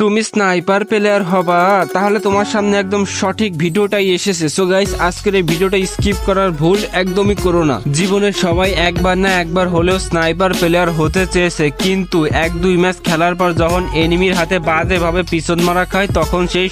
তুমি sniper player হবা, তাহলে তোমার সামনে একদম সঠিক ভিডিওটাই এসেছে। সো গাইস, আজকের এই ভিডিওটা স্কিপ করার ভুল একদমই করো না। জীবনের সবাই একবার না একবার হলেও স্নাইপার প্লেয়ার হতে চেয়েছে, কিন্তু 1-2 ম্যাচ খেলার পর যখন এনিমির হাতে বাজেভাবে পিছন মারা খায় তখন সেই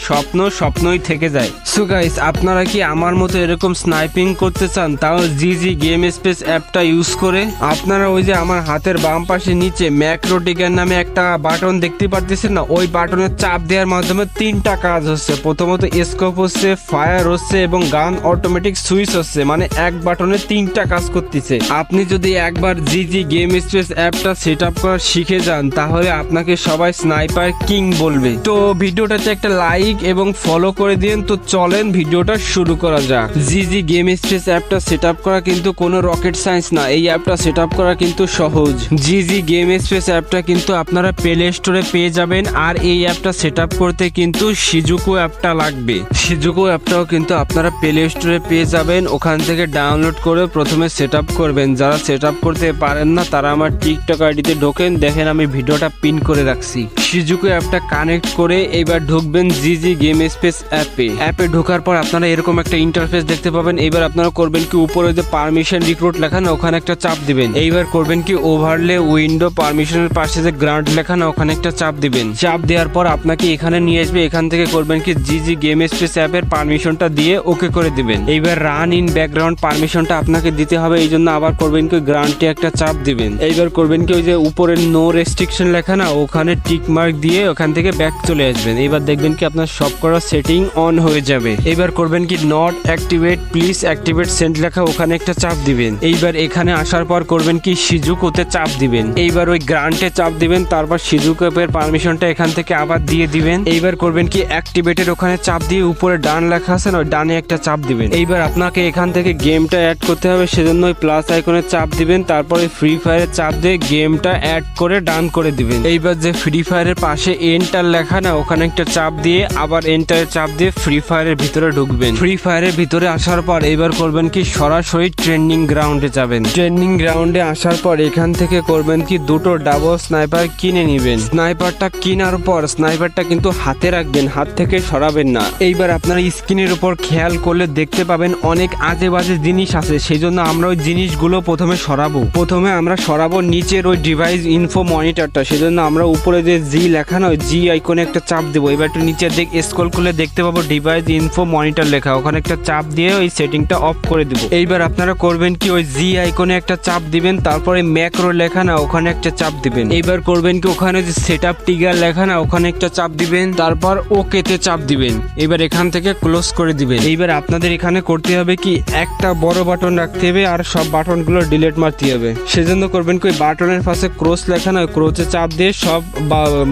স্বপ্নই থেকে যায়। সো গাইস, আপনারা কি আমার মতো এরকম স্নাইপিং করতে চান, তাও জিজি গেম স্পেস অ্যাপটা ইউজ করে? আপনারা ওই যে আমার হাতের বাম পাশে নিচে ম্যাক্রোটিকার নামে একটা বাটন দেখতে পারতেছেন না, ওই বাটনের চাপ দেওয়ার মাধ্যমে 3টা কাজ হচ্ছে। প্রথমত স্কোপ হচ্ছে, ফায়ার হচ্ছে এবং গান অটোমেটিক সুইচ হচ্ছে, মানে এক বাটনে 3টা কাজ করতেছে। আপনি যদি একবার জিজি গেম স্পেস অ্যাপটা সেট আপ করা শিখে যান তাহলে আপনাকে সবাই স্নাইপার কিং বলবে। তো ভিডিওটাতে একটা লাইক এবং ফলো করে দিন। তো চলেন ভিডিওটা শুরু করা যাক। জিজি গেম স্পেস অ্যাপটা সেট আপ করা কিন্তু কোনো রকেট সায়েন্স না, এই অ্যাপটা সেট আপ করা কিন্তু সহজ। জিজি গেম স্পেস অ্যাপটা কিন্তু আপনারা প্লে স্টোরে পেয়ে যাবেন, আর এই অ্যাপটা সেট আপ করতে কিন্তু সিজুকো অ্যাপটা লাগবে। সিজুকো অ্যাপটাও কিন্তু আপনারা প্লে স্টোরে পেয়ে যাবেন, ওখান থেকে ডাউনলোড করে প্রথমে সেট আপ করবেন। যারা সেট আপ করতে পারেন না তারা আমার টিকটক আইডিতে ঢোকেন, দেখেন আমি ভিডিওটা পিন করে রাখছি। সিজুকো অ্যাপটা কানেক্ট করে এবার ঢুকবেন জিজি গেম স্পেস অ্যাপে ঢোকার পর আপনারা এরকম একটা ইন্টারফেস দেখতে পাবেন। এইবার আপনারা করবেন কি, উপরে যে পারমিশন রিক্রুট লেখা না ওখানে একটা চাপ দিবেন। এইবার করবেন কি, ওভারলে উইন্ডো পারমিশনের পাশে যে গ্রান্ট লেখা না ওখানে একটা চাপ দিবেন। চাপ দেওয়ার পর আপনাকে এখানে নিয়ে আসবে, এখান থেকে করবেন কি জিজি গেম স্পেস অ্যাপের পারমিশনটা দিয়ে ওকে করে দিবেন। এইবার রান ইন ব্যাকগ্রাউন্ড পারমিশনটা আপনাকে দিতে হবে, এই জন্য আবার করবেন কি গ্রান্টে একটা চাপ দিবেন। এইবার করবেন কি ওই যে উপরে নো রেস্ট্রিকশন লেখা না ওখানে টিক মার্ক দিয়ে ওখান থেকে ব্যাক চলে আসবেন। এইবার দেখবেন কি আপনার সব করা সেটিং অন হয়ে যাবে। এইবার করবেন কি not activate please activate send লেখা ওখানে একটা চাপ দিবেন। এইবার এখানে আসার পর করবেন কি সিজুকোতে চাপ দিবেন। এইবার ওই গ্রান্টে চাপ দিবেন, তারপর সিজুকো এর পারমিশনটা এখান থেকে আবার দিয়ে দিবেন। এইবার করবেন কি অ্যাক্টিভেটের ওখানে চাপ দিয়ে উপরে ডান লেখা আছে না ওই ডানে একটা চাপ দিবেন। এইবার আপনাকে এখান থেকে গেমটা অ্যাড করতে হবে, সেজন্য ওই প্লাস আইকনে চাপ দিবেন, তারপরে ফ্রি ফায়ারের চাপ দিয়ে গেমটা অ্যাড করে ডান করে দিবেন। এইবার যে ফ্রি ফায়ারের পাশে এন্টার লেখা না ওখানে একটা চাপ দিয়ে আবার এন্টারের চাপ দিয়ে ফ্রি ফায়ারের ভিতরে ঢুকবেন। ফ্রি ফায়ারের ভিতরে আসার পর এইবার করবেন কি সরাসরি ট্রেনিং গ্রাউন্ডে যাবেন। ট্রেনিং গ্রাউন্ডে আসার পর এখান থেকে করবেন কি দুটো ডাবল স্নাইপার কিনে নিবেন। স্নাইপারটা কেনার পর স্নাইপারটা কিন্তু হাতে রাখবেন, হাত থেকে সরাবেন না। এইবার আপনারা স্ক্রিনের উপর খেয়াল করলে দেখতে পাবেন অনেক আজে বাজে জিনিস আছে, সেই জন্য আমরা ওই জিনিসগুলো প্রথমে আমরা সরাবো নিচের ওই ডিভাইস ইনফো মনিটরটা, সেজন্য আমরা উপরে যে জি লেখা না ওই জি আইকনে একটা চাপ দেবো। এবার একটু নিচের দিক স্ক্রল করলে দেখতে পাবো ডিভাইস ইনফো মনিটর লেখা, ওখানে একটা চাপ দিয়ে ওই সেটিংটা অফ করে দিব। এইবার আপনারা করবেন কি ওই জি আইকনে একটা চাপ দিবেন, তারপরে ম্যাক্রো লেখা না ওখানে একটা চাপ দিবেন। এইবার করবেন কি ওখানে যে সেটআপ ট্রিগার লেখা না ওখানে একটা চাপ দিবেন, তারপর ওকে তে চাপ দিবেন। এবার এখান থেকে ক্লোজ করে দিবেন। এইবার আপনাদের এখানে করতে হবে কি একটা বড় বাটন রাখতে হবে আর সব বাটনগুলো ডিলিট মারতে হবে। সেজন্য করবেন কি বাটনের পাশে ক্রস লেখা না ক্রসে চাপ দিয়ে সব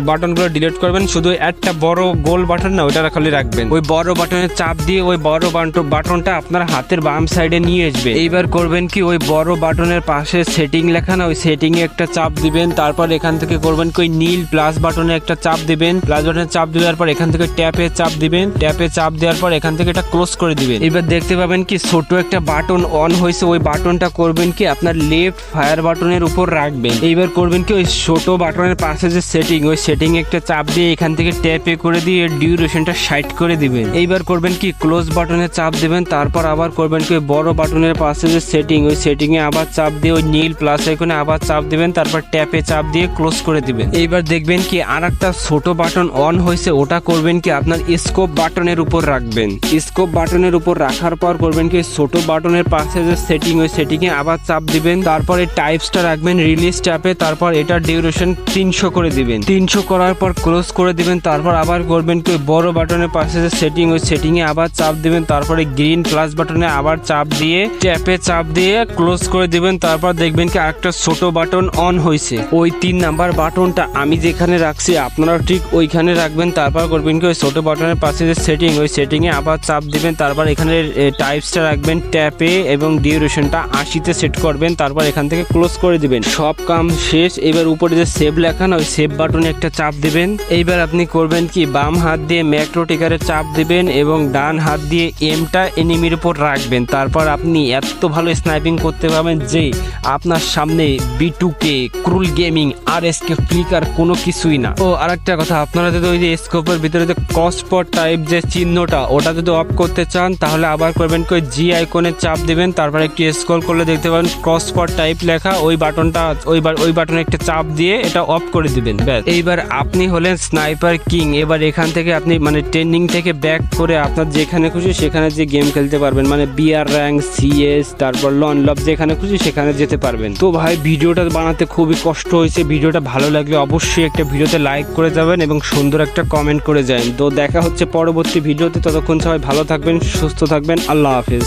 বাটনগুলো ডিলিট করবেন, শুধু একটা বড় গোল বাটন না ওটা খালি রাখবেন। ওই বড় বাটনের চাপ দিয়ে ওই বড় বাটনটা আপনার হাতের বাম সাইডে নিয়ে আসবে। এইবার করবেন কি ওই বড় বাটনের পাশে সেটিং লেখা না ওই সেটিং এ একটা চাপ দিবেন, তারপর এখান থেকে করবেন কি ওই নীল প্লাস বাটনে একটা চাপ দিবেন। প্লাস বাটনে চাপ দেওয়ার পর এখান থেকে ট্যাপে চাপ দিবেন, ট্যাপে চাপ দেওয়ার পর এখান থেকে এটা ক্লোজ করে দিবেন। এবার দেখতে পাবেন কি ছোট একটা বাটন অন হয়েছে, ওই বাটনটা করবেন কি আপনার লেফট ফায়ার বাটনের উপর রাখবেন। এইবার করবেন কি ওই ছোট বাটনের পাশে যে সেটিং ওই সেটিং একটা চাপ দিয়ে এখান থেকে ট্যাপে করে দিয়ে ডিউরেশনটা 60 করে দিবেন। এইবার করবেন কি ক্লোজ বাটনে চাপ দিবেন, তারপর আবার করবেন কি বড় বাটনের পাশে যে সেটিং ওই সেটিং এ আবার চাপ দিয়ে ওই নীল প্লাস আইকনে আবার চাপ দিবেন, তারপর ট্যাপে চাপ দিয়ে ক্লোজ করে দিবেন। এইবার দেখবেন কি আরেকটা ছোট বাটন অন হয়েছে, ওটা করবেন কি আপনার স্কোপ বাটনের উপর রাখবেন। স্কোপ বাটনের উপর রাখার পর করবেন কি ছোট বাটনের পাশে যে সেটিং ওই সেটিং এ আবার চাপ দিবেন, তারপরে টাইপসটা রাখবেন রিলিজ ট্যাপে, তারপর এটা ডিউরেশন 300 করে দিবেন। 300 করার পর ক্লোজ করে দিবেন। তারপর আবার করবেন কি বড় বাটনের পাশে যে সেটিং ওই সেটিং এ আবার চাপ দিবেন, তারপরে গ্রিন প্লাস বাটনে আবার চাপ দিয়ে ট্যাপে চাপ দিয়ে ক্লোজ করে দিবেন। তারপর দেখবেন কি আরেকটা ছোট বাটন অন হয়েছে, ওই 3 নাম্বার বাটনটা আমি যেখানে রাখছি আপনারা ঠিক ওইখানে রাখবেন। তারপর করবেন কি ওই ছোট বাটনের পাশে যে সেটিং ওই সেটিং এ আবার চাপ দিবেন, তারপর এখানে টাইপসটা রাখবেন ট্যাপে এবং ডিউরেশনটা 80-তে সেট করবেন, তারপর এখান থেকে ক্লোজ করে দিবেন। সব কাম শেষ। এবার উপরে যে সেভ লেখা না ওই সেভ বাটনে একটা চাপ দিবেন। এইবার আপনি করবেন কি বাম হাত দিয়ে ম্যাক্রো টিকারে চাপ দিবেন এবং ডান হাত দিয়ে এমটা এনিমির উপর রাখবেন। তারপর আপনি এত ভালো স্নাইপিং করতে পারবেন যে আপনার সামনে B2K, ক্রুল গেমিং, RSK, ফ্লিকার কোনো কিছুই না। ও আরেকটা কথা কথা, আপনারা যদি ওই যে স্কোপের ভিতরে যে ক্রসপট টাইপ যে চিহ্নটা ওটা যদি অফ করতে চান তাহলে আবার করবেন কি জি আইকনে চাপ দিবেন, তারপরে একটু স্ক্রল করলে দেখতে পাবেন ক্রসপট টাইপ লেখা, ওই বাটনটা ওই বাটনে একটা চাপ দিয়ে এটা অফ করে দিবেন। ব্যাস, এইবার আপনি হলেন স্নাইপার কিং। এবার এখান থেকে আপনি মানে ট্রেন্ডিং থেকে ব্যাক করে আপনার যেখানে খুশি সেখানে যে গেম খেলতে পারবেন, মানে বিআর র্যাঙ্ক, সিএস, তারপর লনলভ, যেখানে খুশি সেখানে যেতে পারবেন। তো ভাই ভিডিওটা বানাতে খুবই কষ্ট হয়েছে, ভিডিওটা ভালো লাগলে অবশ্যই একটা ভিডিওতে লাইক করে যাবেন এবং সুন্দর একটা কমেন্ট করে যাবেন। তো দেখা হচ্ছে পরবর্তী ভিডিওতে, ততক্ষণ সবাই ভালো থাকবেন, সুস্থ থাকবেন, আল্লাহ হাফেজ।